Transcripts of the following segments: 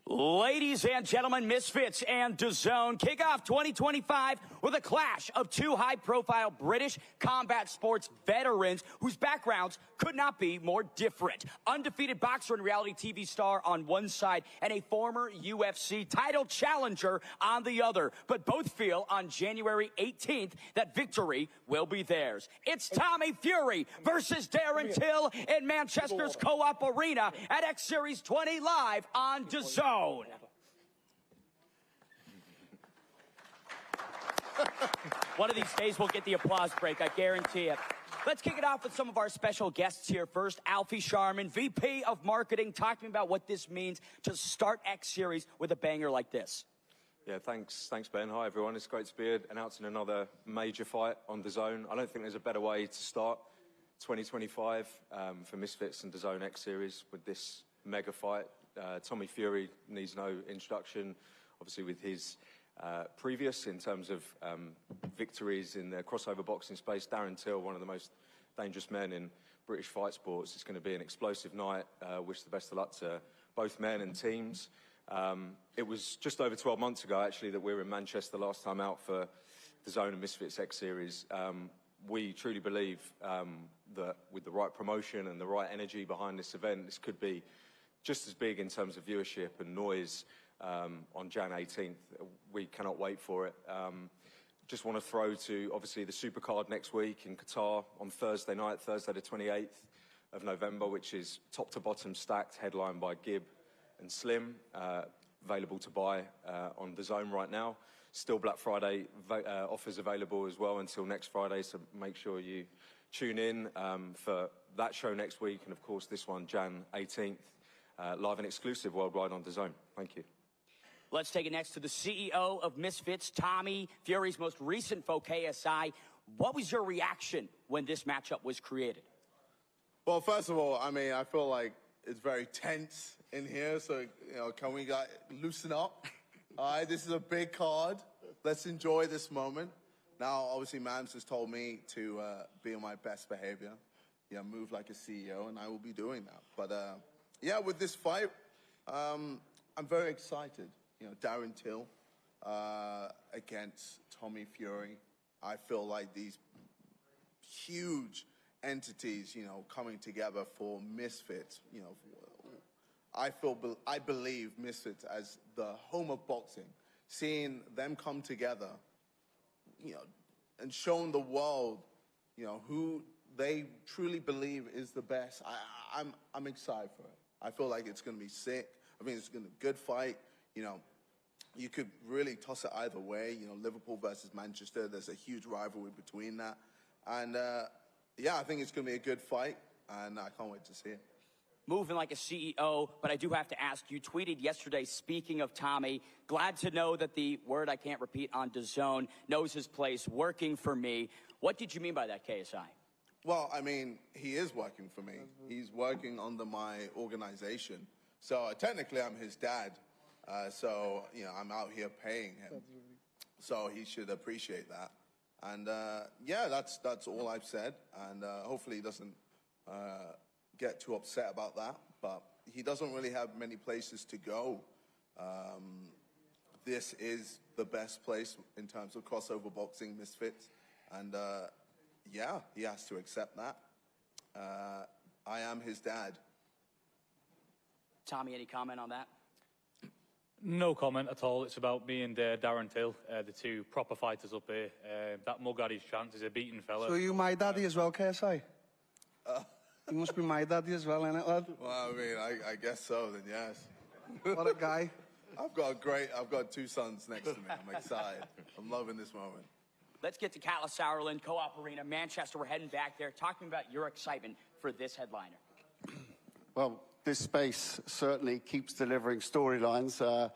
Ladies and gentlemen, Misfits and DAZN kick off 2025 with a clash of two high-profile British combat sports veterans whose backgrounds could not be more different. Undefeated boxer and reality TV star on one side and a former UFC title challenger on the other. But both feel on January 18th that victory will be theirs. It's Tommy Fury versus Darren Till in Manchester's Co-op Arena at X Series 20 live on DAZN. One of these days we'll get the applause break, I guarantee it. Let's kick it off with some of our special guests here. First, Alfie Sharman, VP of Marketing, talking about what this means to start X Series with a banger like this. Yeah, thanks, Ben. Hi, everyone. It's great to be announcing another major fight on DAZN. I don't think there's a better way to start 2025 for Misfits and DAZN X Series with this mega fight. Tommy Fury needs no introduction, obviously with his previous in terms of victories in the crossover boxing space. Darren Till, one of the most dangerous men in British fight sports. It's going to be an explosive night. Wish the best of luck to both men and teams. It was just over 12 months ago, actually, that we were in Manchester last time out for DAZN and Misfits X Series. We truly believe that with the right promotion and the right energy behind this event, this could be just as big in terms of viewership and noise on Jan 18th. We cannot wait for it. Just want to throw to, obviously, the Supercard next week in Qatar on Thursday night, Thursday the 28th of November, which is top to bottom stacked, headlined by Gibb and Slim, available to buy on DAZN right now. Still Black Friday offers available as well until next Friday, so make sure you tune in for that show next week, and of course this one, Jan 18th. Live and exclusive worldwide on DAZN. Thank you. Let's take it next to the CEO of Misfits, Tommy Fury's most recent foe, KSI. What was your reaction when this matchup was created? Well, first of all, I mean, I feel like it's very tense in here, so, you know, can we loosen up? All right, this is a big card. Let's enjoy this moment. Now, obviously, Mams has told me to be on my best behavior, move like a CEO, and I will be doing that. But, yeah, with this fight, I'm very excited. You know, Darren Till against Tommy Fury. I feel like these huge entities, coming together for Misfits. I believe Misfits as the home of boxing. Seeing them come together, and showing the world, who they truly believe is the best. I'm excited for it. I feel like it's going to be sick. I mean, it's going to be a good fight. You could really toss it either way. Liverpool versus Manchester. There's a huge rivalry between that. And, yeah, I think it's going to be a good fight, and I can't wait to see it. Moving like a CEO, but I do have to ask, you tweeted yesterday, speaking of Tommy, glad to know that the word I can't repeat on DAZN knows his place, working for me. What did you mean by that, KSI? Well, I mean, he is working for me. He's working under my organization. So technically, I'm his dad. So, I'm out here paying him. So he should appreciate that. And, yeah, that's all I've said. And hopefully he doesn't get too upset about that. But he doesn't really have many places to go. This is the best place in terms of crossover boxing, Misfits. And, yeah, he has to accept that. I am his dad. Tommy, any comment on that? No comment at all. It's about me and Darren Till, the two proper fighters up here. That mug had his chance. He's a beaten fella. So you my daddy as well, KSI? You must be my daddy as well, innit, lad? Well, I mean, I guess so, then yes. What a guy. I've got two sons next to me. I'm excited. I'm loving this moment. Let's get to Sauerland, Co-op Arena, Manchester. We're heading back there, talking about your excitement for this headliner. Well, this space certainly keeps delivering storylines.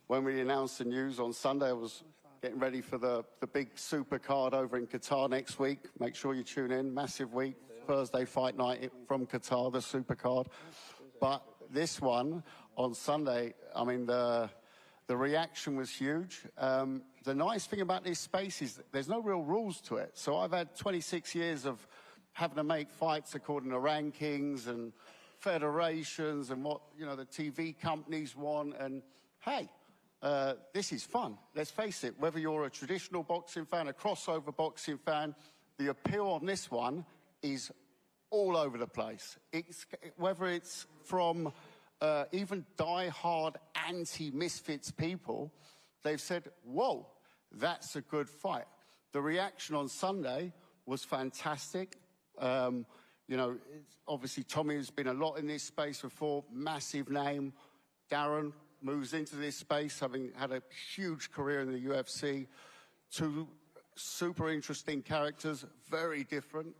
When we announced the news on Sunday, I was getting ready for the big super card over in Qatar next week. Make sure you tune in. Massive week. Thursday fight night from Qatar, the super card. But this one on Sunday, I mean, the reaction was huge. The nice thing about this space is there's no real rules to it. So I've had 26 years of having to make fights according to rankings and federations and what, you know, the TV companies want. And hey, this is fun. Let's face it, whether you're a traditional boxing fan, a crossover boxing fan, the appeal on this one is all over the place. Whether it's from even die-hard anti-Misfits people, they've said, whoa, that's a good fight. The reaction on Sunday was fantastic. You know, obviously Tommy has been a lot in this space before, massive name. Darren moves into this space, having had a huge career in the UFC. Two super interesting characters, very different.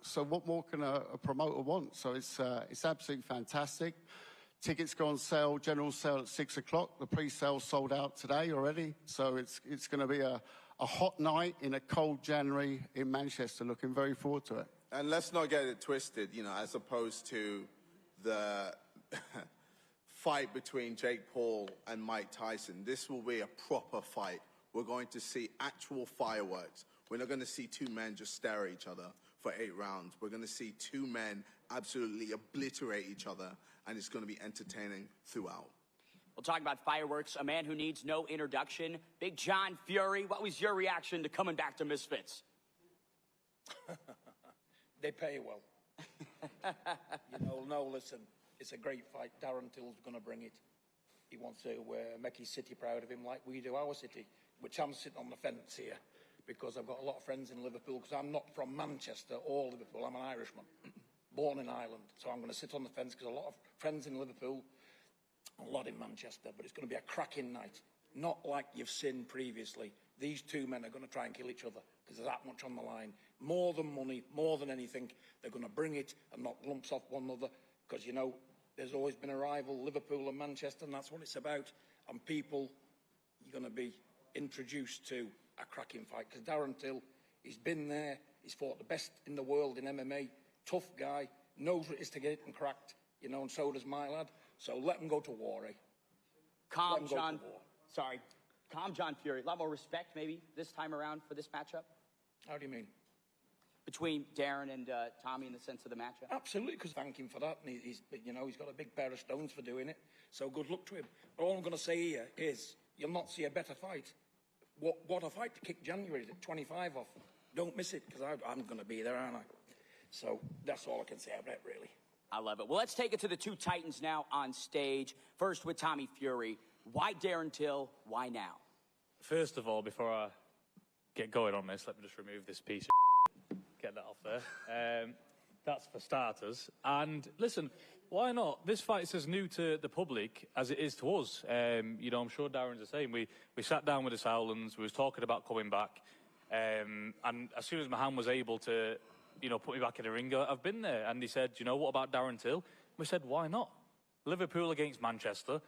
So what more can a promoter want? So it's absolutely fantastic. Tickets go on sale, general sale at 6 o'clock. The pre-sale sold out today already. So it's going to be a hot night in a cold January in Manchester. Looking very forward to it. And let's not get it twisted, you know, as opposed to the fight between Jake Paul and Mike Tyson. This will be a proper fight. We're going to see actual fireworks. We're not going to see two men just stare at each other for 8 rounds. We're going to see two men absolutely obliterate each other, and it's going to be entertaining throughout. We'll talk about fireworks, a man who needs no introduction. Big John Fury, what was your reaction to coming back to Misfits? They pay well. You know, no, listen, it's a great fight. Darren Till's going to bring it. He wants to make his city proud of him like we do our city, which I'm sitting on the fence here because I've got a lot of friends in Liverpool because I'm not from Manchester or Liverpool. I'm an Irishman, born in Ireland. So I'm going to sit on the fence because a lot of friends in Liverpool, a lot in Manchester, but it's going to be a cracking night. Not like you've seen previously. These two men are going to try and kill each other because there's that much on the line. More than money, more than anything, they're going to bring it and knock lumps off one another because, you know, there's always been a rival, Liverpool and Manchester, and that's what it's about. And people, you're going to be introduced to a cracking fight because Darren Till, he's been there, he's fought the best in the world in MMA, tough guy, knows what it is to get it and cracked, you know, and so does my lad. So let him go to war, eh? Calm John Fury. A lot more respect, maybe, this time around for this matchup? How do you mean? Between Darren and Tommy in the sense of the matchup? Absolutely, because thank him for that. And he's got a big pair of stones for doing it. So good luck to him. But all I'm going to say here is you'll not see a better fight. What a fight to kick January at 25 off. Don't miss it, because I'm going to be there, aren't I? So that's all I can say about it, really. I love it. Well, let's take it to the two titans now on stage. First with Tommy Fury. Why Darren Till? Why now? First of all, before I get going on this, let me just remove this piece of get that off there. That's for starters. And listen, why not? This fight's as new to the public as it is to us. You know, I'm sure Darren's the same. We sat down with the Sowlands, we was talking about coming back. And as soon as Mahan was able to, you know, put me back in the ring, I've been there. And he said, you know, what about Darren Till? We said, why not? Liverpool against Manchester.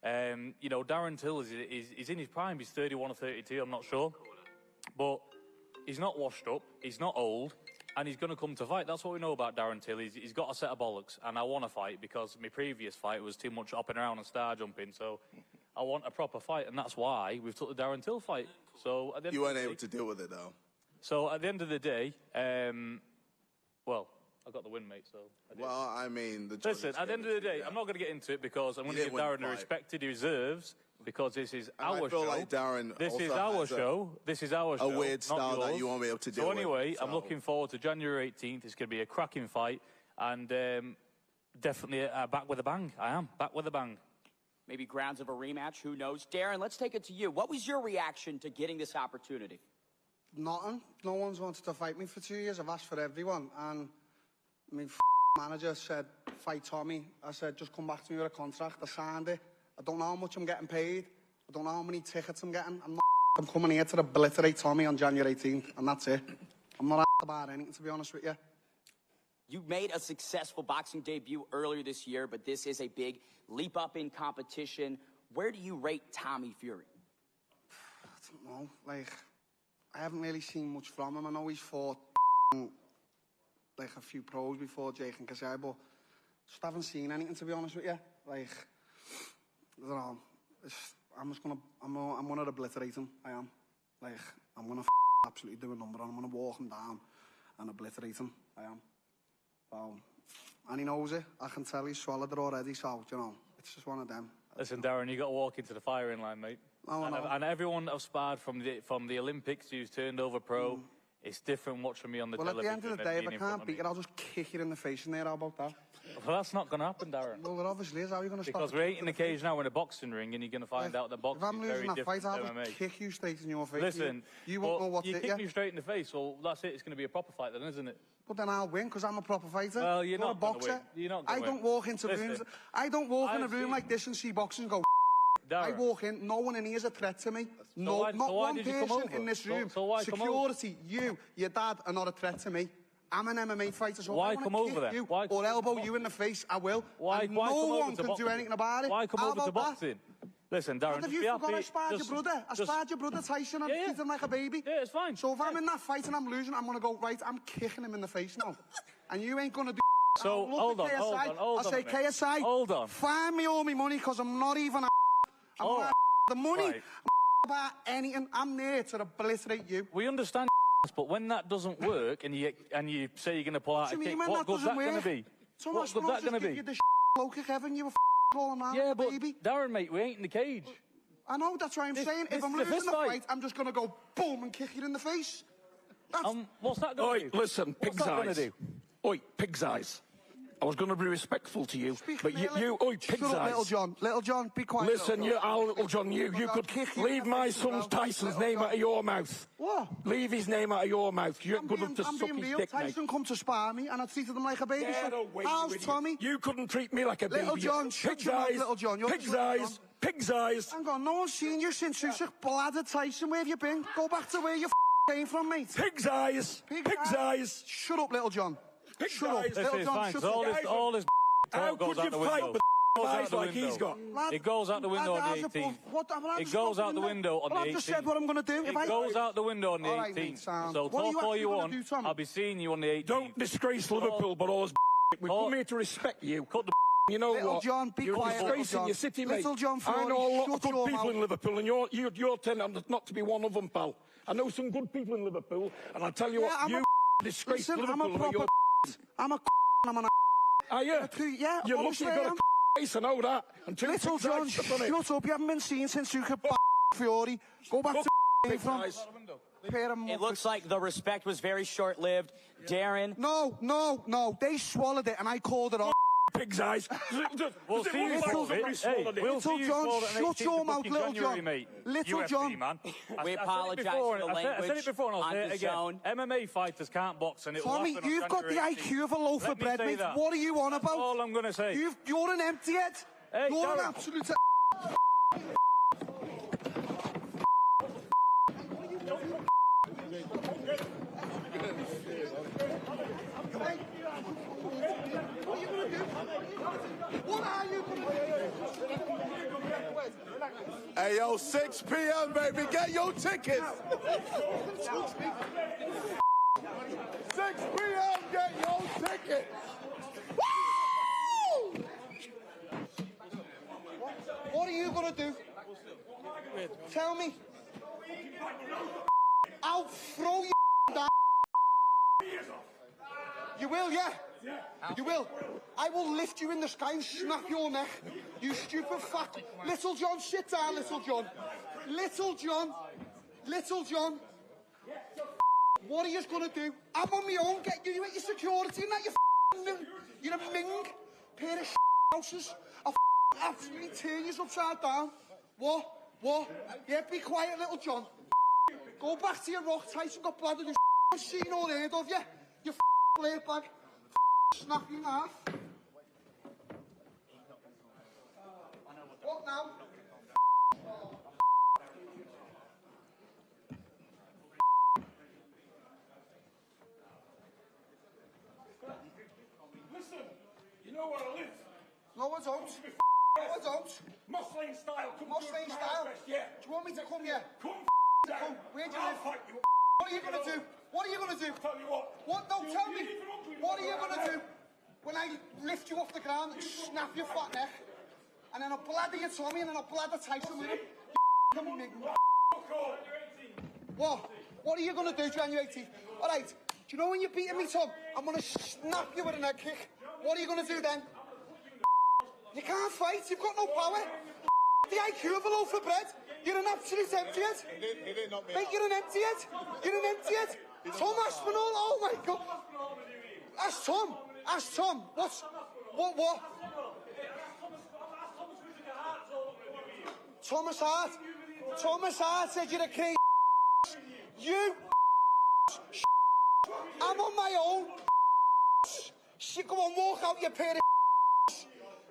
You know, Darren Till is in his prime. He's 31 or 32, I'm not sure. But he's not washed up, he's not old, and he's going to come to fight. That's what we know about Darren Till. He's got a set of bollocks, and I want to fight because my previous fight was too much hopping around and star jumping. So I want a proper fight, and that's why we've took the Darren Till fight. So at the end You weren't able to deal with it, though. So at the end of the day, well, I got the win, mate. So well, I mean, listen. At the end of the day, I'm not going to get into it because I'm going to give Darren the respect he deserves. Because this is our show. Like Darren this is our show. This is our show. A weird style that you won't be able to deal with. So anyway, I'm looking forward to January 18th. It's going to be a cracking fight, and definitely back with a bang. I am back with a bang. Maybe grounds of a rematch. Who knows? Darren, let's take it to you. What was your reaction to getting this opportunity? Nothing. No one's wanted to fight me for 2 years. I've asked for everyone, and I mean, manager said fight Tommy. I said just come back to me with a contract. I signed it. I don't know how much I'm getting paid. I don't know how many tickets I'm getting. I'm coming here to obliterate Tommy on January 18th, and that's it. I'm not about anything, to be honest with you. You made a successful boxing debut earlier this year, but this is a big leap up in competition. Where do you rate Tommy Fury? I don't know. Like, I haven't really seen much from him. I know he's fought like a few pros before, Jake and KSI, but just haven't seen anything, to be honest with you. Like, I don't know. I'm gonna obliterate him. I am. Like, I'm gonna absolutely do a number on him. I'm gonna walk him down and obliterate him. I am. Well, and he knows it. I can tell he's swallowed it already, so, you know, it's just one of them. Listen, Darren, you got to walk into the firing line, mate. And everyone I've sparred from the Olympics who's turned over pro, it's different watching me on the television. Well, at the end of the day, if I can't beat it, I'll just kick you in the face in there. How about that? Well, that's not going to happen, Darren. Well, it obviously is. How are you going to stop it? Because we're 8 in the cage now in a boxing ring, and you're going to find out that boxing is very different to MMA. If I'm losing that fight, I'll just kick you straight in your face. Listen, you won't know what's you it, kick me straight in the face, well, that's it. It's going to be a proper fight then, isn't it? But then I'll win, because I'm a proper fighter. Well, you're not a boxer. You're not I don't walk into rooms. I don't walk in a room like this and see boxing and go. Darren. I walk in, no one in here is a threat to me. So not one did you come person over? in this room. So why Security, you, your dad are not a threat to me. I'm an MMA fighter, so why if I come want to over kick then? you Why or elbow you in the face, I will. Why no come over one to can boxing? do anything about it. Why come How over to about that? boxing? Listen, Darren, Have you forgot I sparred your brother? I sparred your brother Tyson and beat him like a baby. Yeah, it's fine. So if I'm in that fight and I'm losing, I'm going to go, right, I'm kicking him in the face now. And you ain't going to do. So, hold on. I'll say, KSI, hold on. Find me all my money, because I'm not even I'm not the money. Right. I'm about anything. I'm there to obliterate you. We understand, but when that doesn't work and you say you're going to pull out a kick, what good's that going to be? What good's that going to be? You the bloke, Kevin, you were calling around, yeah, but baby. Darren, mate, we ain't in the cage. I know, that's what I'm saying. If I'm losing the fight, I'm just going to go boom and kick you in the face. What's that going to do? Listen, pig's eyes. Oi, pig's eyes. I was going to be respectful to you, but you, oi, pig's eyes. Little John, be quiet. Listen, Little John, you could leave my son Tyson's name out of your mouth. What? Leave his name out of your mouth. You're good enough to suck his dick, mate. Tyson come to spar me, and I treated him like a baby. How's Tommy? You couldn't treat me like a baby. Little John, shut your mouth, Little John. Pig's eyes. Pig's eyes. Hang on, no one's seen you since you took bladder Tyson. Where have you been? Go back to where you came from, mate. Pig's eyes. Pig's eyes. Shut up, Little John. Shut up, Little John. Shut up. All this how goes could out the you fight window. with eyes like he's got? It goes out the window on the 18th. It goes out the window on the 18th. I've just said what I'm going to do. It goes out the window on the 18th. So talk all you want. I'll be seeing you on the 18th. Don't disgrace Liverpool, but all this we come here to respect you. Cut the you know Little what? John, be you're quiet, disgracing your city, mate. Little John Fury, I know a lot of shut good your people mouth. in Liverpool, and you're telling not to be one of them, pal. I know some good people in Liverpool, and I'll tell you what, you disgrace Liverpool. I'm a Are you? Yeah, you look, you've got a face, I know that. Little John, shut up. You haven't been seen since you could Fury. Go back to from. It looks like the respect was very short-lived. Darren. No. They swallowed it, and I called it off. Pig's eyes. We'll see you swallowed it. Hey, we'll see you swallowed it. Shut your mouth, Little John. Little John. Man. We apologize for the language. I said it before, and I'll say it again. MMA fighters can't box, and it will Tommy, happen on you've got the January IQ of a loaf of bread, mate. What are you on about? That's all I'm going to say. You're an empty head. Hey, you're Darren. an absolute... Hey, yo, 6 p.m., baby. Get your tickets. 6 p.m., get your tickets. Woo! What are you going to do? Tell me. I'll throw you down. You will, yeah? You will. I will lift you in the sky and snap your neck. You stupid fuck. Little John, sit down, Little John. Little John. What are you going to do? I'm on my own. Get you at your security and that you're a ming. Pair of houses. I'll absolutely turn you upside down. What? Yeah, be quiet, Little John. Go back to your rock. Tyson got blood and you've seen all heard of you. You laid bag. Snap you in half. What now? Listen, you know where I live? No, I don't. Moss Lane style. Moss Lane style? Yeah. Do you want me to come here? Come Come. Where do you I'll live? fight you. What are you going to do? What are you going to do? Tell you what. What? No, tell me. What are you going to do when I lift you off the ground and snap your fat neck? And then I'll blather your Tommy and then I'll blather Tyson with him. What? What are you going to do January 18th? All right. Do you know when you're beating me, Tom? I'm going to snap you with a neck kick. What are you going to do then? You can't fight, you've got no power. The IQ of a loaf of bread. You're an absolute emptyhead. Mate, you're an emptyhead. You're an emptyhead. Tom Aspinall, oh my God. Ask Tom. Ask Tom. What? Thomas Hart. Thomas Hart said you're a crazy. You. I'm on my own. Go on, walk out, you pair of.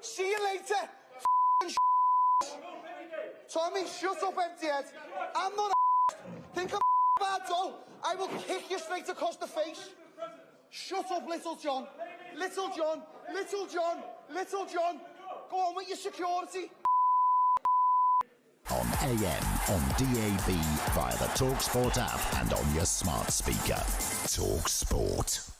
See you later. Tommy, shut up, emptyhead. I'm not a. Think I'm bad, though. I will kick you straight across the face. Shut up, Little John. Little John. Little John. Little John. Go on with your security. On AM, on DAB, via the talkSPORT app and on your smart speaker. talkSPORT.